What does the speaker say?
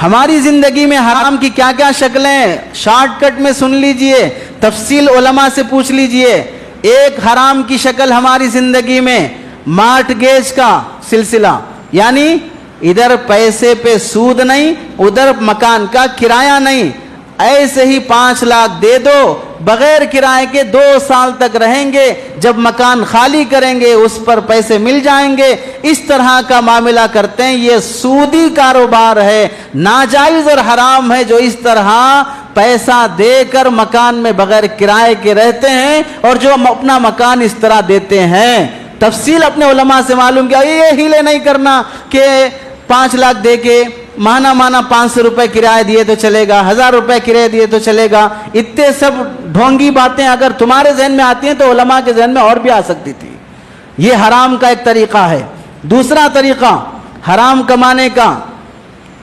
ہماری زندگی میں حرام کی کیا کیا شکلیں، شارٹ کٹ میں سن لیجئے، تفصیل علماء سے پوچھ لیجئے۔ ایک حرام کی شکل ہماری زندگی میں مارٹگیج کا سلسلہ، یعنی ادھر پیسے پہ سود نہیں، ادھر مکان کا کرایہ نہیں، ایسے ہی 5 لاکھ دے دو، بغیر کرائے کے 2 سال تک رہیں گے، جب مکان خالی کریں گے اس پر پیسے مل جائیں گے، اس طرح کا معاملہ کرتے ہیں۔ یہ سودی کاروبار ہے، ناجائز اور حرام ہے، جو اس طرح پیسہ دے کر مکان میں بغیر کرائے کے رہتے ہیں اور جو اپنا مکان اس طرح دیتے ہیں۔ تفصیل اپنے علماء سے معلوم کیا، یہ ہیلے نہیں کرنا کہ 5 لاکھ دے کے مانا 500 روپے کرایہ دیے تو چلے گا، 1000 روپے کرایہ دیے تو چلے گا۔ اتنے سب ڈھونگی باتیں اگر تمہارے ذہن میں آتی ہیں تو علماء کے ذہن میں اور بھی آ سکتی تھی۔ یہ حرام کا ایک طریقہ ہے۔ دوسرا طریقہ حرام کمانے کا،